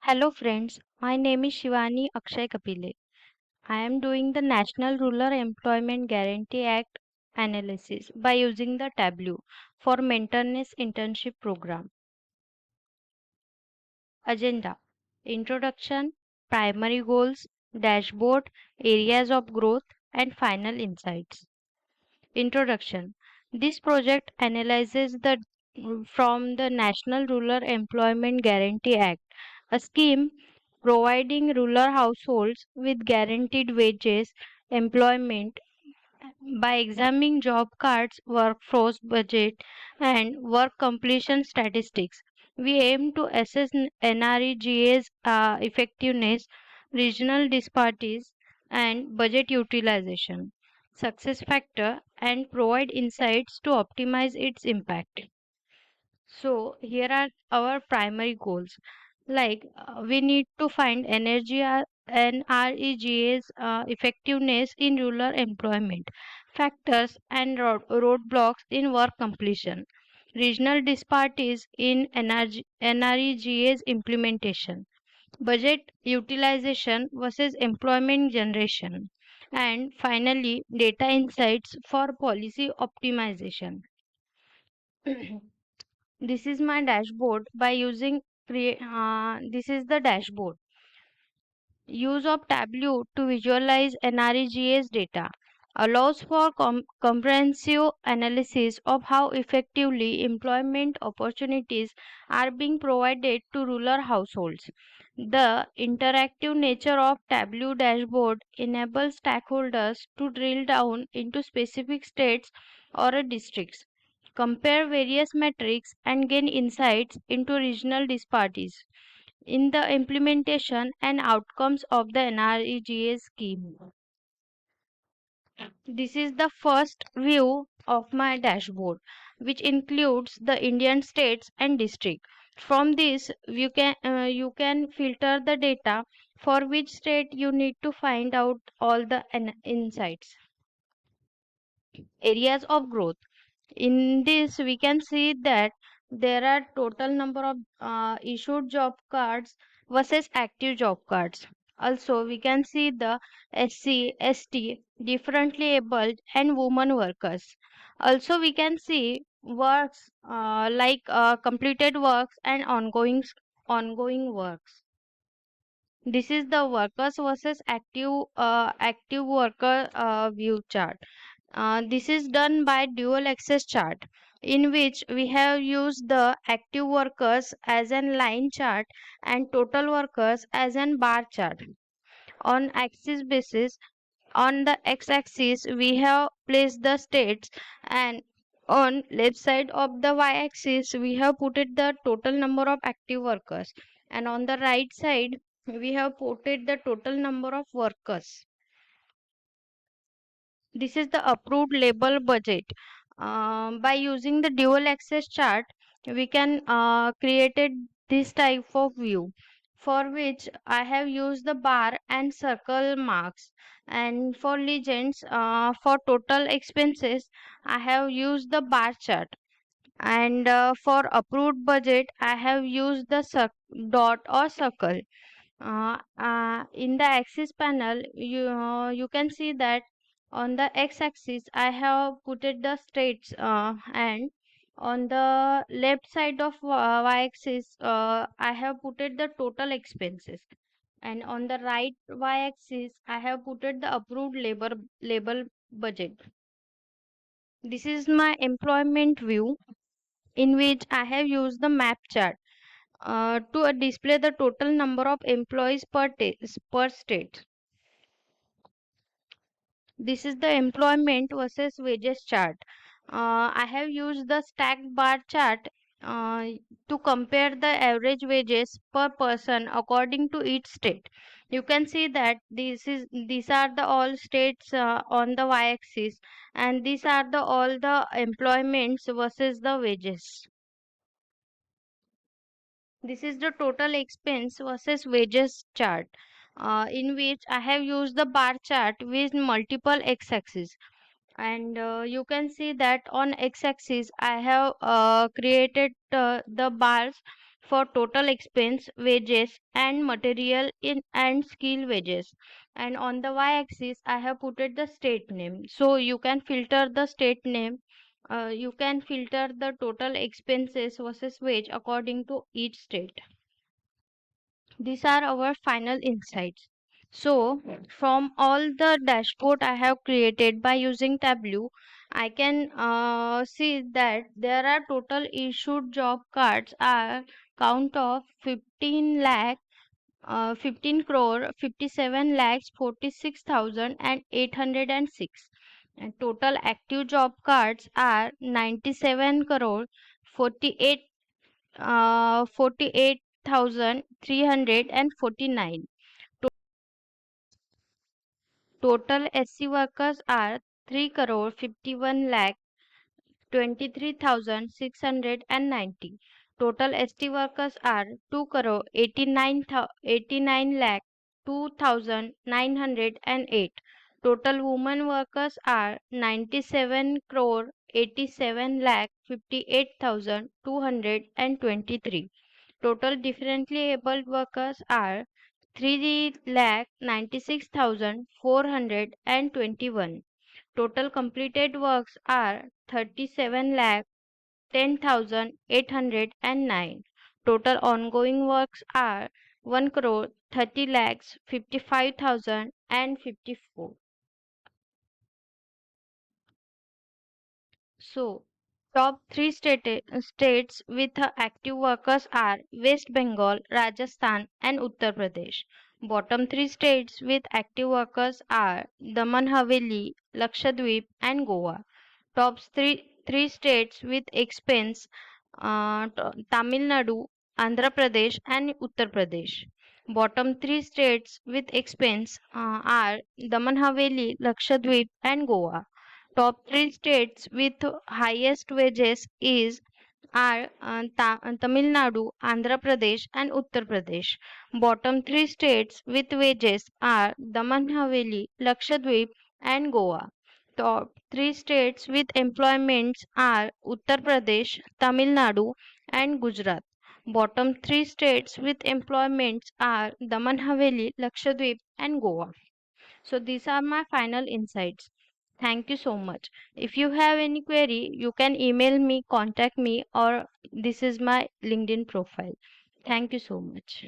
Hello friends, my name is Shiwani Kapile. I am doing the National Rural Employment Guarantee Act analysis by using the Tableau for Mentorness internship program. Agenda: Introduction, Primary Goals, Dashboard, Areas of Growth, and Final Insights. Introduction: This project analyzes the from the National Rural Employment Guarantee Act, a scheme providing rural households with guaranteed wages employment by examining job cards, workforce budget, and work completion statistics. We aim to assess NREGA's effectiveness, regional disparities, and budget utilization, success factor, and provide insights to optimize its impact. So here are our primary goals. We need to find energy and REGA's effectiveness in rural employment, factors and roadblocks in work completion, regional disparities in NREGA's implementation, budget utilization versus employment generation, and finally data insights for policy optimization. This is my dashboard by using this is the dashboard. Use of Tableau to visualize NREGA's data allows for comprehensive analysis of how effectively employment opportunities are being provided to rural households. The interactive nature of Tableau dashboard enables stakeholders to drill down into specific states or districts, compare various metrics, and gain insights into regional disparities in the implementation and outcomes of the NREGA scheme. This is the first view of my dashboard, which includes the Indian states and district. From this, you can filter the data for which state you need to find out all the insights. Areas of growth. In this, we can see that there are total number of issued job cards versus active job cards. Also, we can see the SC, ST, differently abled, and women workers. Also, we can see works completed works and ongoing works. This is the workers versus active worker view chart. This is done by dual axis chart, in which we have used the active workers as an line chart and total workers as an bar chart. On axis basis, on the x-axis we have placed the states, and on left side of the y-axis we have put it the total number of active workers, and on the right side we have put it the total number of workers. This is the approved labor budget. By using the dual axis chart, we can created this type of view, for which I have used the bar and circle marks. And for legends, for total expenses, I have used the bar chart. And for approved budget, I have used the dot or circle. In the axis panel, you can see that on the x-axis I have put it the states, and on the left side of y-axis I have put it the total expenses, and on the right y-axis I have put it the approved labor budget. This is my employment view, in which I have used the map chart to display the total number of employees per state. This is the employment versus wages chart. I have used the stacked bar chart uh, to compare the average wages per person according to each state. You can see that these are the all states on the y-axis, and these are the all the employments versus the wages. This is the total expense versus wages chart, in which I have used the bar chart with multiple x-axis. And you can see that on x-axis I have created the bars for total expense, wages and material in and skill wages. And on the y-axis I have put it the state name, so you can filter the state name. You can filter the total expenses versus wage according to each state. These are our final insights. So, from all the dashboard I have created by using Tableau, I can see that there are total issued job cards are count of 15 lakh 15 crore 57 lakhs 46,806, and total active job cards are 97 crore 48 48,349. Total SC workers are 3 crore 51 lakh 23,690. Total ST workers are 2 crore 89 lakh 2,908. Total women workers are 97 crore 87 lakh 58,223. Total differently abled workers are 3 lakh 96,421. Total completed works are 37 lakh 10,809. Total ongoing works are 1 crore 30 lakhs 55,054. So, top three states with active workers are West Bengal, Rajasthan, and Uttar Pradesh. Bottom three states with active workers are Daman Haveli, Lakshadweep, and Goa. Top three states with expense Tamil Nadu, Andhra Pradesh, and Uttar Pradesh. Bottom three states with expense are Daman Haveli, Lakshadweep, and Goa. Top three states with highest wages are Tamil Nadu, Andhra Pradesh, and Uttar Pradesh. Bottom three states with wages are Daman Haveli, Lakshadweep, and Goa. Top three states with employments are Uttar Pradesh, Tamil Nadu, and Gujarat. Bottom three states with employments are Daman Haveli, Lakshadweep, and Goa. So these are my final insights. Thank you so much. If you have any query, you can email me, contact me, or this is my LinkedIn profile. Thank you so much.